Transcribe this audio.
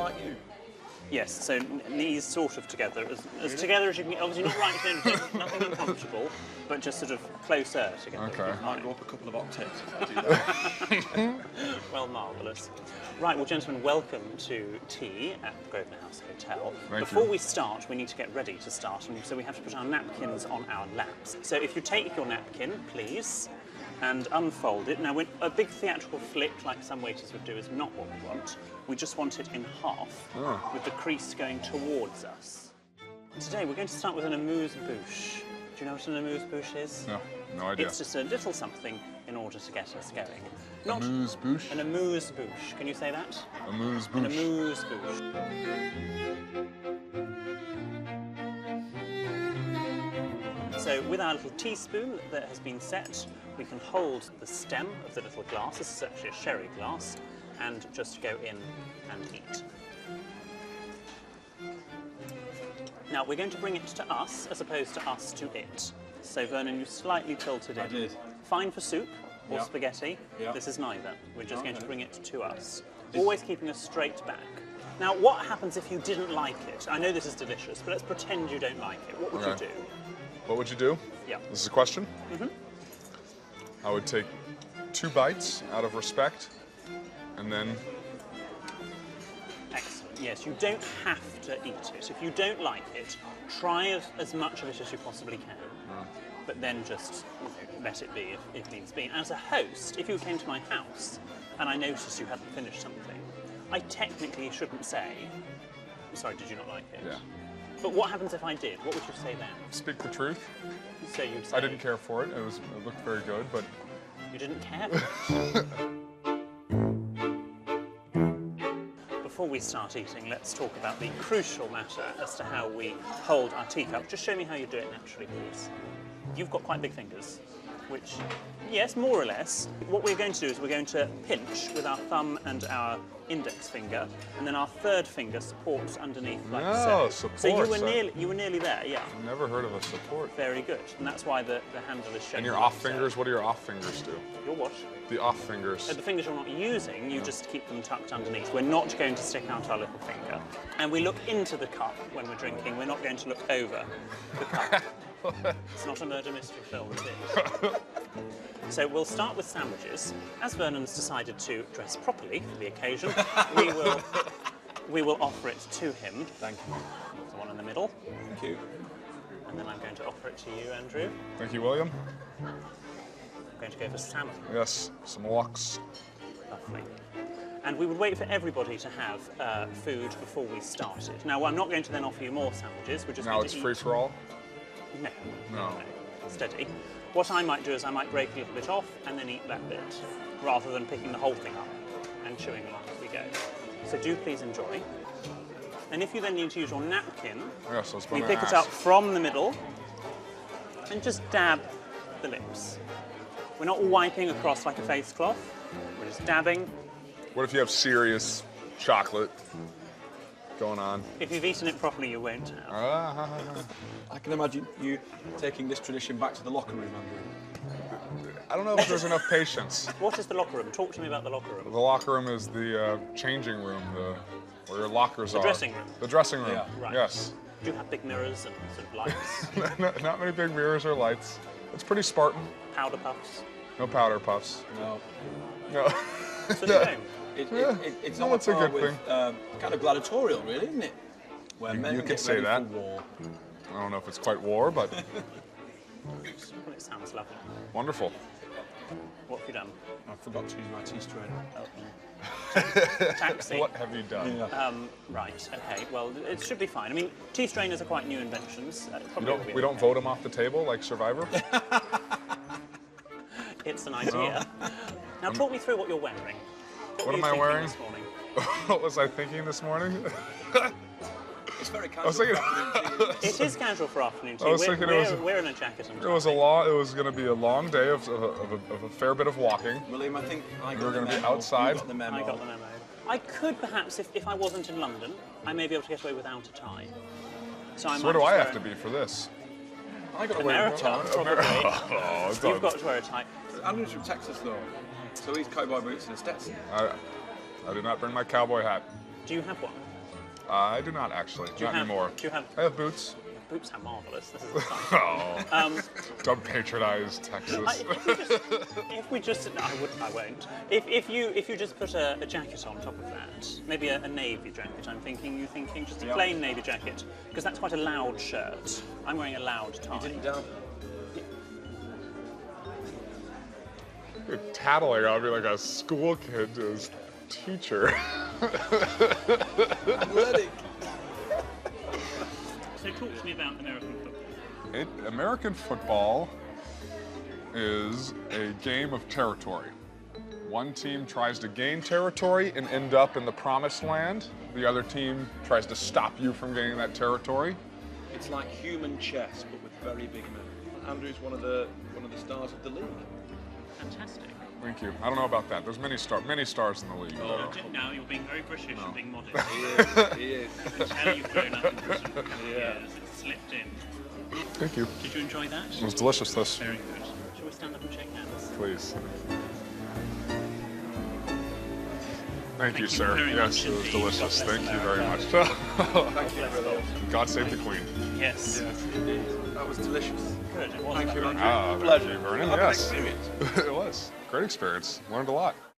like you. Yes, so knees sort of together, as together as you can. Obviously not right to anything, nothing uncomfortable, but just sort of closer together. Okay. I might go up a couple of octaves if I do that. Well, marvellous. Right, well, gentlemen, welcome to tea at the Grosvenor House Hotel. Before we start, we need to get ready to start, and so we have to put our napkins on our laps. So if you take your napkin, please, and unfold it. Now, a big theatrical flick, like some waiters would do, is not what we want. We just want it in half, with the crease going towards us. Today, we're going to start with an amuse-bouche. Do you know what an amuse-bouche is? No, no idea. It's just a little something in order to get us going. Amuse-bouche? An amuse-bouche. Can you say that? Amuse-bouche. An amuse-bouche. So with our little teaspoon that has been set, we can hold the stem of the little glass, this is actually a sherry glass, and just go in and eat. Now we're going to bring it to us as opposed to us to it. So Vernon, you slightly tilted it. I did. Fine for soup or Yeah. spaghetti. Yeah. This is neither. We're just going to Okay. bring it to us. Always keeping a straight back. Now, what happens if you didn't like it? I know this is delicious, but let's pretend you don't like it. What would you do? What would you do? Yeah. This is a question? Mm-hmm. I would take 2 bites out of respect, and then... Excellent. Yes, you don't have to eat it. If you don't like it, try as much of it as you possibly can. But then just let it be if needs be. As a host, if you came to my house and I noticed you hadn't finished something, I technically shouldn't say, sorry, did you not like it? Yeah. But what happens if I did? What would you say then? Speak the truth. So you'd say... I didn't care for it. It looked very good, but... You didn't care for it? Before we start eating, let's talk about the crucial matter as to how we hold our teacup. Just show me how you do it naturally, please. You've got quite big fingers, which, yes, more or less. What we're going to do is we're going to pinch with our thumb and our index finger, and then our third finger supports underneath like so. Support. So you were nearly there, yeah. I've never heard of a support. Very good, and that's why the handle is shown. And your off fingers, what do your off fingers do? Your what? The off fingers. The fingers you're not using, you just keep them tucked underneath. We're not going to stick out our little finger. And we look into the cup when we're drinking. We're not going to look over the cup. It's not a murder mystery film, is it? So we'll start with sandwiches. As Vernon's decided to dress properly for the occasion, we will offer it to him. Thank you. The one in the middle. Thank you. And then I'm going to offer it to you, Andrew. Thank you, William. I'm going to go for salmon. Yes, some lox. Lovely. And we would wait for everybody to have food before we started. Now, I'm not going to then offer you more sandwiches. We're just Now going it's to free for all? No. No. Steady. What I might do is I might break a little bit off and then eat that bit, rather than picking the whole thing up and chewing along as we go. So do please enjoy. And if you then need to use your napkin, Yes, I was you gonna pick it ask. up from the middle and just dab the lips. We're not wiping across like a face cloth. We're just dabbing. What if you have serious chocolate going on? If you've eaten it properly, you won't have. I can imagine you taking this tradition back to the locker room, Andrew. I don't know if there's enough patience. What is the locker room? Talk to me about the locker room. The locker room is the changing room, where your lockers are. The dressing room. The dressing room, Yeah. Right. yes. Do you have big mirrors and sort of lights? Not many big mirrors or lights. It's pretty Spartan. Powder puffs? No powder puffs. No. No. So you don't? It's No, on it's a par good with thing. kind of gladiatorial, really, isn't it? Where men you could get say ready that. for war. I don't know if it's quite war, but Well, it sounds lovely. wonderful. What have you done? I forgot to use my tea strainer. Taxi. What have you done? Yeah. Right, okay, well, it should be fine. I mean, tea strainers are quite new inventions. We don't vote them off the table like Survivor? It's an idea. Now, talk me through what you're wearing. What were am you I thinking wearing? this morning? What was I thinking this morning? It's very I was casual. thinking, It is casual for afternoon tea. I was thinking We're in a jacket and it was going to be a long day of a fair bit of walking. William, I think I got We're the gonna be memo. outside. You got the memo. I got the memo. I could perhaps, if I wasn't in London, I may be able to get away without a tie. So Where do I have to be for this? I got to wear a America, tie. probably. Oh, it's You've got to wear a tie. Andrew's from Texas, though. So he's cowboy boots and a Stetson. I did not bring my cowboy hat. Do you have one? I do not actually. Not anymore. Do you have? I have boots. Boots are marvellous. This is exciting. Oh. Don't patronize Texas. If we just, no, I won't. If you just put a jacket on top of that, maybe a navy jacket. You thinking just a plain navy jacket, because that's quite a loud shirt. I'm wearing a loud tie. You didn't damp. You're tattling on me like a school kid to his teacher. Athletic. So talk to me about American football. American football is a game of territory. One team tries to gain territory and end up in the promised land. The other team tries to stop you from gaining that territory. It's like human chess, but with very big men. Andrew's one of the stars of the league. Fantastic. Thank you. I don't know about that. There's many stars in the league. Oh, no, you're being very British and being modest. He is. I can tell you've grown up in Britain for a couple of years. It's slipped in. Thank you. Did you enjoy that? It was delicious, this. Very good. Shall we stand up and shake hands? Please. Thank you, sir. very Yes, much it was indeed. delicious. God bless Thank you very much. Thank you, brother. God save the Queen. Yes. Yes, indeed. That was delicious. Good. It was. Thank you, Andrew. Ah, Pleasure. thank you, Vernon. What an Yes. experience. It was. Great experience. Learned a lot.